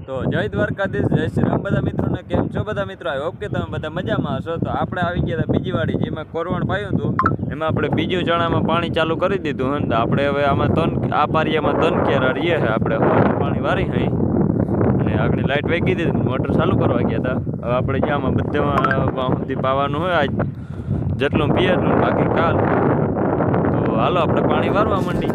તો જય દ્વારકાધીશ, જય શ્રી રામ બધા મિત્રોને કેમ છો બધા મિત્રો? આઈ હોપ કે તમે બધા મજામાં હશો। તો આપણે આવી ગયા હતા બીજી વાડી, જેમાં કોરવણ પાયું હતું એમાં આપણે બીજું ચણામાં પાણી ચાલુ કરી દીધું હે। આપણે હવે આમાં આ પારિયામાં 3 કેરા રહીએ છે, આપણે પાણી વારી હઈ અને આગળ લાઇટ વેગી દીધી, મોટર ચાલુ કરવા ગયા હતા। હવે આપણે જ્યાંમાં બધામાં સુધી પાવાનું હોય, આજ જેટલું પીએ એટલું, બાકી કાલ। તો હાલો આપણે પાણી વારવા માંડી।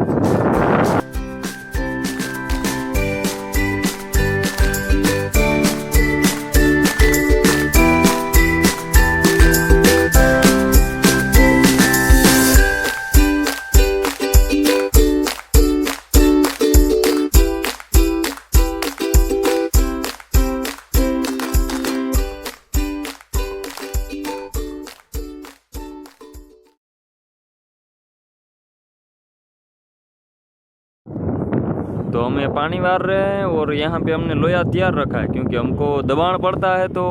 तो हमें पानी वार रहे हैं और यहाँ पे हमने लोया तैयार रखा है, क्योंकि हमको दबाण पड़ता है तो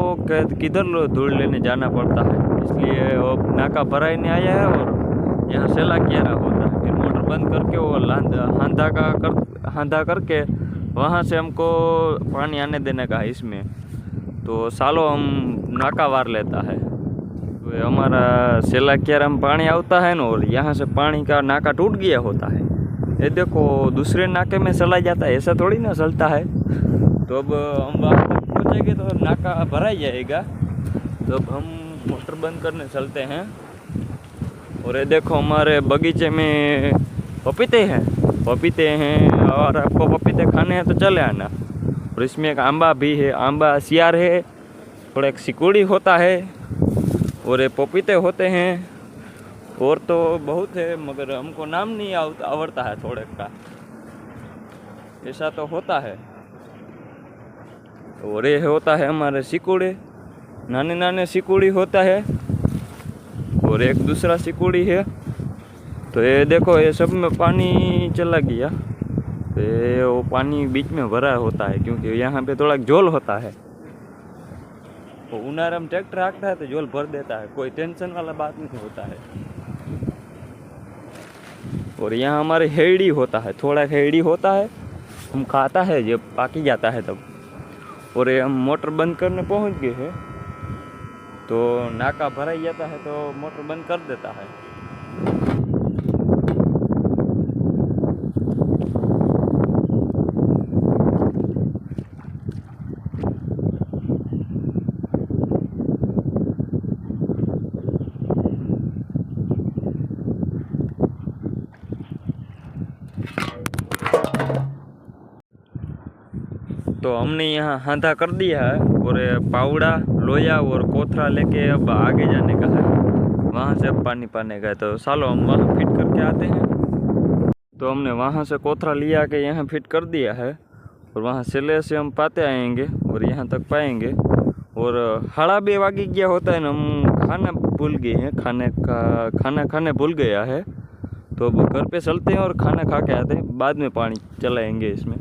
किधर धूल लेने जाना पड़ता है, इसलिए वो नाका भराने आया है और यहाँ सेला क्यारा होता है। फिर मोटर बंद करके वो हांधा करके वहाँ से हमको पानी आने देने का है इसमें। तो सालों हम नाका वार लेता है। तो हमारा सेला क्यारा में पानी आता है ना, और यहाँ से पानी का नाका टूट गया होता है। ये देखो दूसरे नाके में चला जाता है, ऐसा थोड़ी ना चलता है। तो अब हम वहाँ तक पहुँचेंगे तो नाका भरा जाएगा। तो अब हम मोटर बंद करने चलते हैं। और ये देखो हमारे बगीचे में पपीते हैं और आपको पपीते खाने हैं तो चले आना। और इसमें एक आंबा भी है, आंबा सियार है, थोड़ा एक सिकुड़ी होता है और ये पपीते होते हैं। और तो बहुत है मगर हमको नाम नहीं आवड़ता है थोड़े का, ऐसा तो होता है। और ये होता है हमारे सिकुड़े, नाने नाने सिकुड़ी होता है और एक दूसरा सिकुड़ी है। तो ये देखो ये सब में पानी चला गया। तो ये वो पानी बीच में भरा होता है, क्योंकि यहाँ पे थोड़ा झोल होता है। तो उनार में ट्रैक्टर हाँकता है तो झोल भर देता है, कोई टेंशन वाला बात नहीं होता है। और यहाँ हमारे हेड़ी होता है, थोड़ा हेड़ी होता है, हम खाता है जब पाकी जाता है तब। और ये हम मोटर बंद करने पहुँच गए हैं, तो नाका भरा जाता है तो मोटर बंद कर देता है। तो हमने यहाँ हांधा कर दिया है और पावड़ा, लोया और कोथरा लेके अब आगे जाने का है, वहाँ से अब पानी पाने का है। तो सालो हम वहाँ फिट करके आते हैं। तो हमने वहाँ से कोथरा लिया के यहाँ फिट कर दिया है और वहाँ सेले से हम पाते आएंगे और यहाँ तक पाएंगे। और हाड़ा भी वागी गया होता है ना, हम खाना भूल गए हैं, खाना खाने भूल गया है। तो अब घर पे चलते हैं और खाना खा के आते हैं, बाद में पानी चलाएंगे इसमें।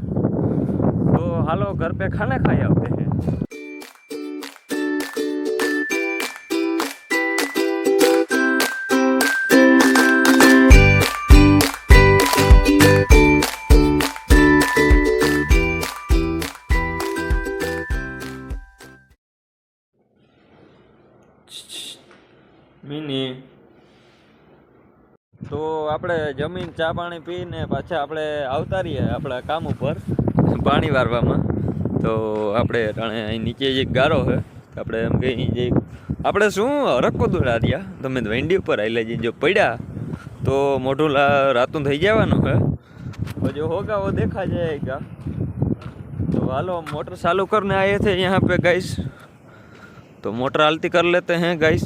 तो हालो घर पे खाना खाए आते हैं। मिनी तो આપણે જમીન ચા પાણી પીને પાછા આપણે આવતા રહીએ આપણા કામ ઉપર પાણી વારવામાં। તો આપણે અહીં નીચે જે ગારો છે આપણે એમ કહી જે આપણે શું હરકો દોડા રહ્યા, તમે વેંડી ઉપર આવેલા જે જો પડ્યા તો મોઢું રાતું થઈ જવાનું है, तो जो होगा वो देखा जाएगा। तो हालो मोटर चालू करने आए थे यहाँ पे गाइस, तो मोटर आलती कर लेते हैं गाइस।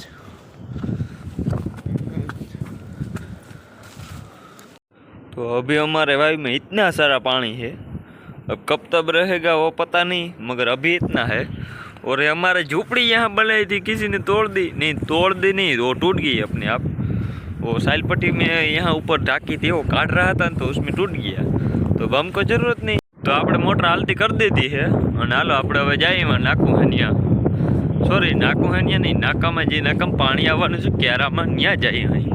तो अभी हमारे भाई में इतना सारा पानी है, अब कब तक रहेगा वो पता नहीं, मगर अभी इतना है। और हमारे झोपड़ी यहाँ बनाई थी किसी ने तोड़ दी नहीं, वो टूट गई अपने आप। वो साइल पट्टी में यहाँ ऊपर टाकी थी, वो काट रहा था तो उसमें टूट गया। तो अब हमको जरूरत नहीं, तो आपने मोटर हालती कर दी थी है। और हालो આપણે હવે जाइए नाकू हनिया, सॉरी नाकू हनिया नहीं, नाका में जी नाका पानी आवानु छे क्यारा में न्या जाइए અહીં।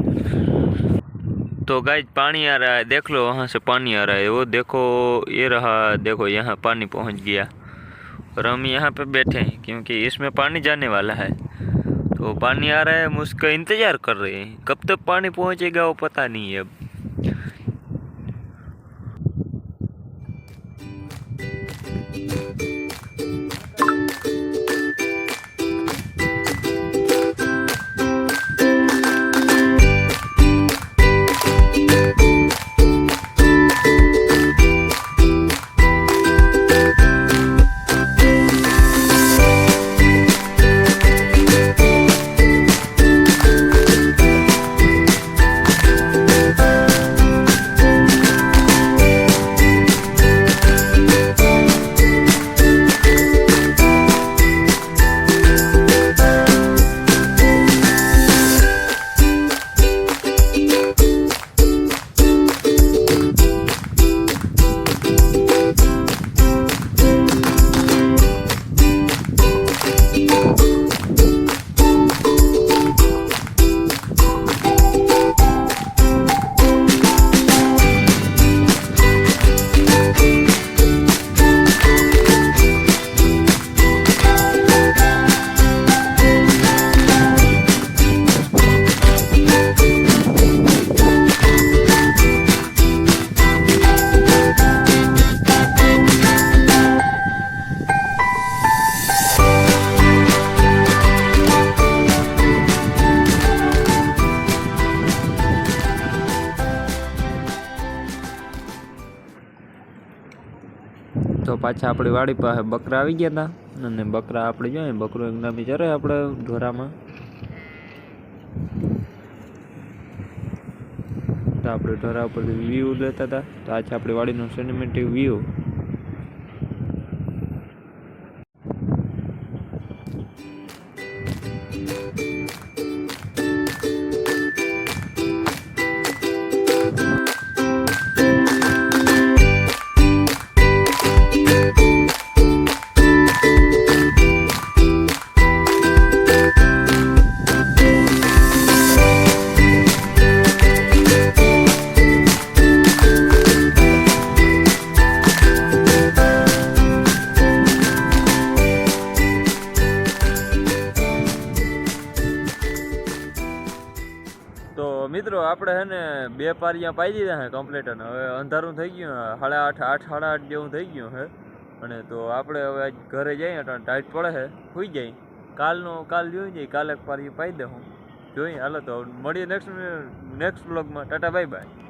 तो गाइस पानी आ रहा है, देख लो वहाँ से पानी आ रहा है, वो देखो ये रहा, देखो यहाँ पानी पहुँच गया। और हम यहाँ पे बैठे हैं क्योंकि इसमें पानी जाने वाला है। तो पानी आ रहा है, हम उसका इंतज़ार कर रहे हैं। कब तक पानी पहुँचेगा वो पता नहीं है अब। તો પાછા આપણી વાડી પાસે બકરા આવી ગયા હતા અને બકરા આપણે જોઈએ બકરો એક નામી ચરે આપણે ઢોરામાં. તો આપણે ઢોરા ઉપરથી વ્યૂ લેતા હતા. તો આ છે આપણી વાડીનો સિનેમેટિક વ્યૂ. તો મિત્રો આપણે હે ને 2 પારિયા પાઈ દીધા છે કમ્પ્લીટ. અને હવે અંધારું થઈ ગયું, 8:30 8:30 જેવું થઈ ગયું છે. અને તો આપણે હવે આજ ઘરે જઈએ તો ટાઈટ પડે છે, સુઈ જાય. કાલ જોઈ જાય, કાલે પારિયું પાઈ દે હું જોઈએ. હાલો તો મળીએ નેક્સ્ટ બ્લોગમાં. Tata bye bye.